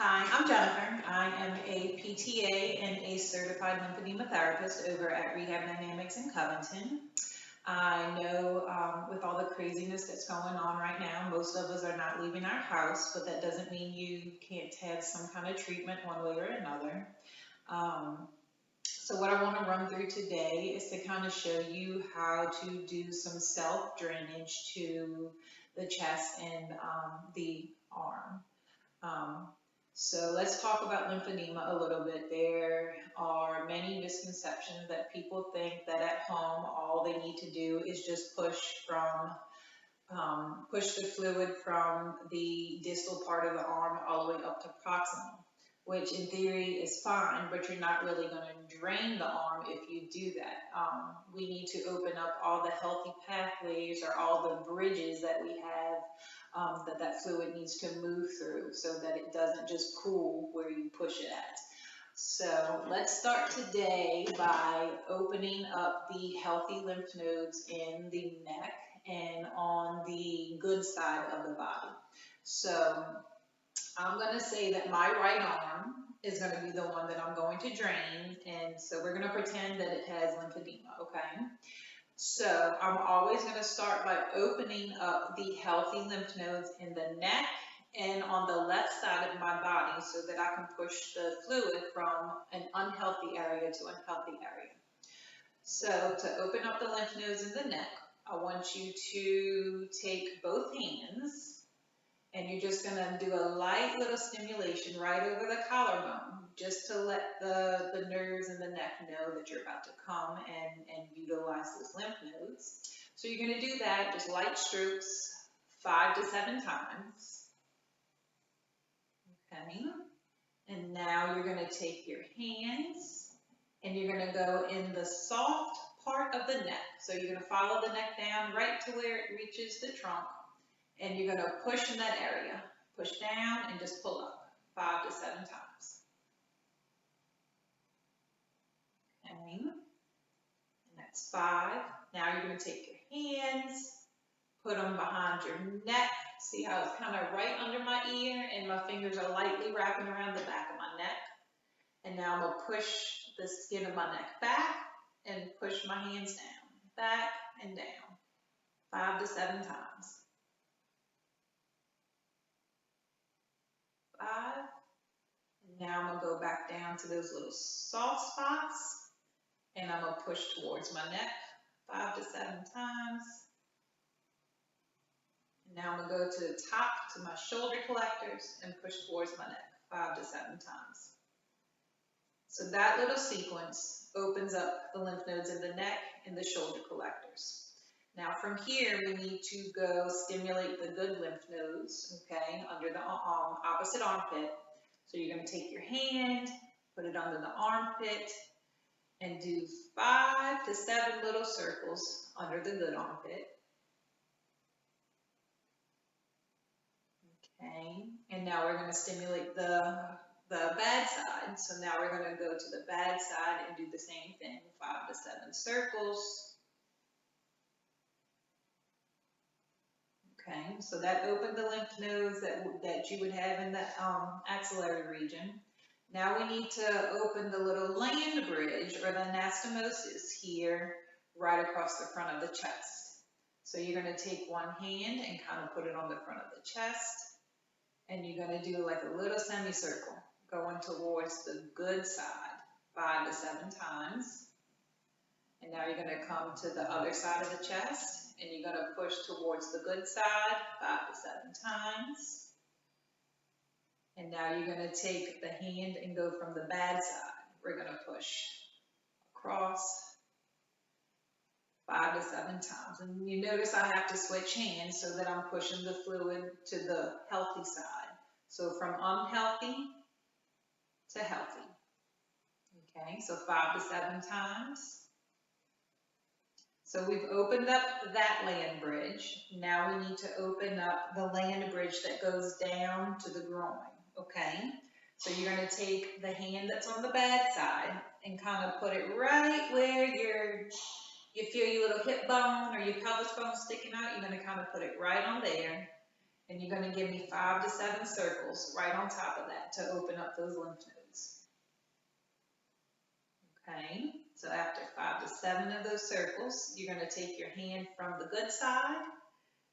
Hi, I'm Jennifer. I am a PTA and a certified lymphedema therapist over at Rehab Dynamics in Covington. I know with all the craziness that's going on right now, most of us are not leaving our house, but that doesn't mean you can't have some kind of treatment one way or another. Um, so what I want to run through today is to kind of show you how to do some self drainage to the chest and the arm. Um, so let's talk about lymphedema a little bit. There are many misconceptions that people think that at home all they need to do is just push the fluid from the distal part of the arm all the way up to proximal, which in theory is fine, but you're not really going to drain the arm if you do that. We need to open up all the healthy pathways or all the bridges that we have that fluid needs to move through so that it doesn't just pool where you push it at. So let's start today by opening up the healthy lymph nodes in the neck and on the good side of the body. So I'm going to say that my right arm is going to be the one that I'm going to drain, and so we're going to pretend that it has lymphedema, okay? So I'm always going to start by opening up the healthy lymph nodes in the neck and on the left side of my body so that I can push the fluid from an unhealthy area to a healthy area. So to open up the lymph nodes in the neck, I want you to take both hands and you're just going to do a light little stimulation right over the collarbone just to let the nerves in the neck know that you're about to come and utilize those lymph nodes. So you're going to do that, just light strokes, 5 to 7 times. Okay. And now you're going to take your hands and you're going to go in the soft part of the neck. So you're going to follow the neck down right to where it reaches the trunk. And you're going to push in that area. Push down and just pull up 5 to 7 times. Okay. And that's 5. Now you're going to take your hands, put them behind your neck. See how it's kind of right under my ear and my fingers are lightly wrapping around the back of my neck. And now I'm going to push the skin of my neck back and push my hands down, back and down, 5 to 7 times. 5. Now I'm going to go back down to those little soft spots and I'm going to push towards my neck 5 to 7 times. And now I'm going to go to the top to my shoulder collectors and push towards my neck 5 to 7 times. So that little sequence opens up the lymph nodes in the neck and the shoulder collectors. Now from here, we need to go stimulate the good lymph nodes, okay, under the opposite armpit. So you're going to take your hand, put it under the armpit, and do 5 to 7 little circles under the good armpit. Okay, and now we're going to stimulate the bad side. So now we're going to go to the bad side and do the same thing, 5 to 7 circles. Okay, so that opened the lymph nodes that you would have in the axillary region. Now we need to open the little land bridge or the anastomosis here right across the front of the chest. So you're going to take one hand and kind of put it on the front of the chest and you're going to do like a little semicircle going towards the good side 5 to 7 times. And now you're going to come to the other side of the chest and you're going to push towards the good side 5 to 7 times. And now you're going to take the hand and go from the bad side. We're going to push across 5 to 7 times. And you notice I have to switch hands so that I'm pushing the fluid to the healthy side. So from unhealthy to healthy. Okay, so 5 to 7 times. So we've opened up that land bridge. Now we need to open up the land bridge that goes down to the groin. Okay, so you're going to take the hand that's on the bad side and kind of put it right where you feel your little hip bone or your pelvis bone sticking out. You're going to kind of put it right on there. And you're going to give me 5 to 7 circles right on top of that to open up those lymph nodes. Okay, so after 5 to 7 of those circles, you're going to take your hand from the good side.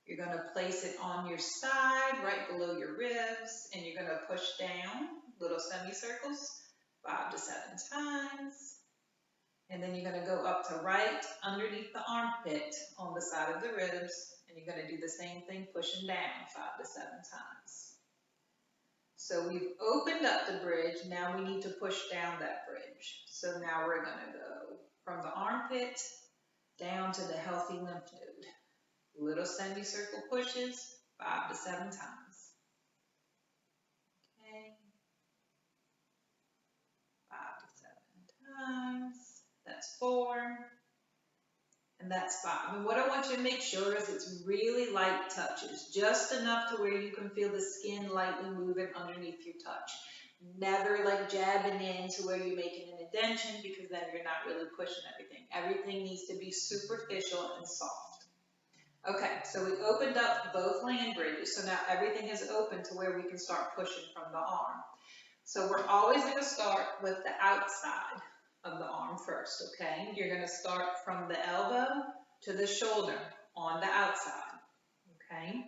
You're going to place it on your side, right below your ribs, and you're going to push down little semicircles 5 to 7 times. And then you're going to go up to right underneath the armpit on the side of the ribs, and you're going to do the same thing, pushing down 5 to 7 times. So we've opened up the bridge, now we need to push down that bridge. So now we're going to go from the armpit down to the healthy lymph node. Little semicircle pushes, 5 to 7 times. Okay, 5 to 7 times. That's 4, and that's 5. And what I want you to make sure is it's really light touches, just enough to where you can feel the skin lightly moving underneath your touch. Never like jabbing in to where you're making an indentation, because then you're not really pushing everything. Everything needs to be superficial and soft. Okay, so we opened up both land bridges, so now everything is open to where we can start pushing from the arm. So we're always going to start with the outside of the arm first, okay? You're going to start from the elbow to the shoulder on the outside, okay?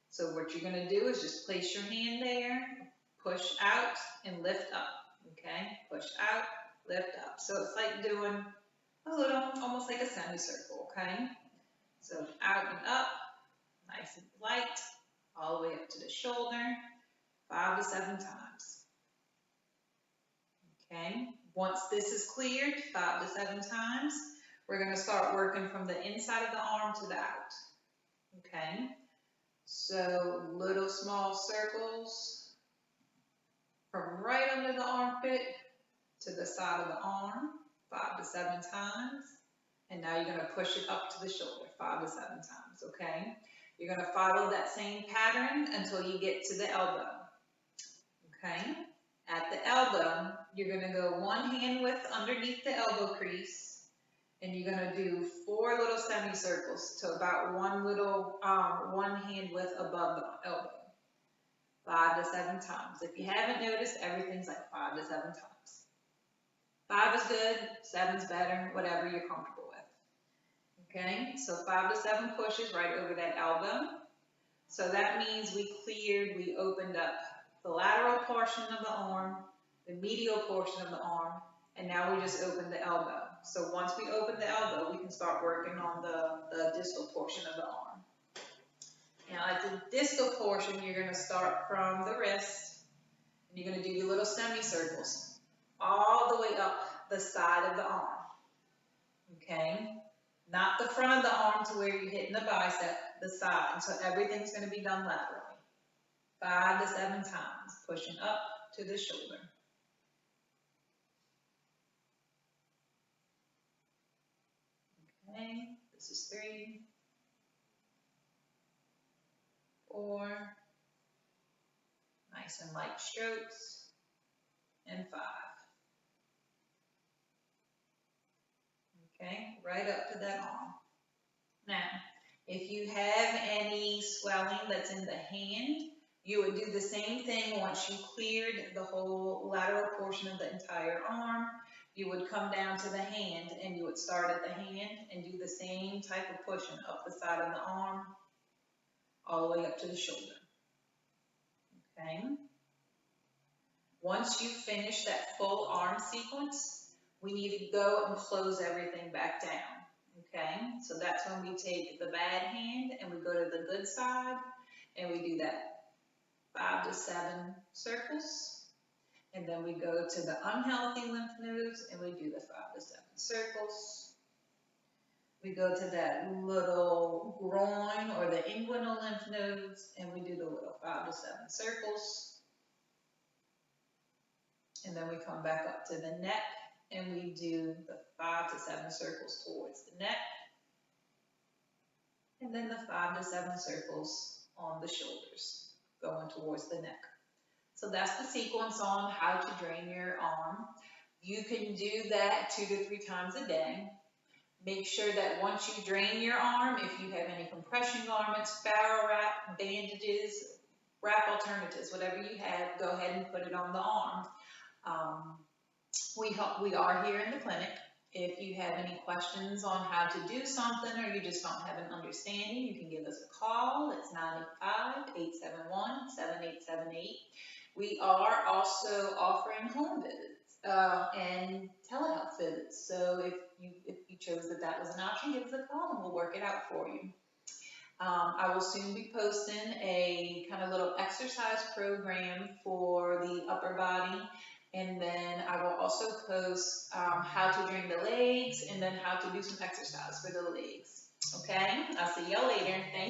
So what you're going to do is just place your hand there, push out and lift up, okay? Push out, lift up. So it's like doing a little, almost like a semicircle, okay? So out and up, nice and light, all the way up to the shoulder, 5 to 7 times. Okay, once this is cleared 5 to 7 times, we're going to start working from the inside of the arm to the out. Okay, so little small circles from right under the armpit to the side of the arm, 5 to 7 times. And now you're going to push it up to the shoulder 5 to 7 times, okay? You're going to follow that same pattern until you get to the elbow, okay? At the elbow, you're going to go one hand width underneath the elbow crease, and you're going to do 4 little semicircles to about one hand width above the elbow, 5 to 7 times. If you haven't noticed, everything's like 5 to 7 times. 5 is good, 7's better, whatever you're comfortable with. Okay, so 5 to 7 pushes right over that elbow. So that means we opened up the lateral portion of the arm, the medial portion of the arm, and now we just opened the elbow. So once we open the elbow, we can start working on the distal portion of the arm. Now at the distal portion, you're going to start from the wrist, and you're going to do your little semicircles all the way up the side of the arm. Okay? Not the front of the arm to where you're hitting the bicep, the side. So everything's going to be done laterally. 5 to 7 times, pushing up to the shoulder. Okay, this is 3, 4, nice and light strokes, and 5. Okay, right up to that arm. Now, if you have any swelling that's in the hand, you would do the same thing once you cleared the whole lateral portion of the entire arm. You would come down to the hand, and you would start at the hand and do the same type of pushing up the side of the arm, all the way up to the shoulder. Okay? Once you finish that full arm sequence, we need to go and close everything back down. Okay, so that's when we take the bad hand and we go to the good side, and we do that 5 to 7 circles, and then we go to the unhealthy lymph nodes and we do the 5 to 7 circles. We go to that little groin or the inguinal lymph nodes, and we do the little 5 to 7 circles. And then we come back up to the neck, and we do the 5 to 7 circles towards the neck, and then the 5 to 7 circles on the shoulders, going towards the neck. So that's the sequence on how to drain your arm. You can do that 2 to 3 times a day. Make sure that once you drain your arm, if you have any compression garments, barrel wrap, bandages, wrap alternatives, whatever you have, go ahead and put it on the arm. Um, we are here in the clinic. If you have any questions on how to do something or you just don't have an understanding, you can give us a call. It's 985-871-7878. We are also offering home visits and telehealth visits. So if you chose that was an option, give us a call and we'll work it out for you. I will soon be posting a kind of little exercise program for the upper body. And then I will also post how to drain the legs and then how to do some exercise for the legs. Okay, I'll see y'all later. Thank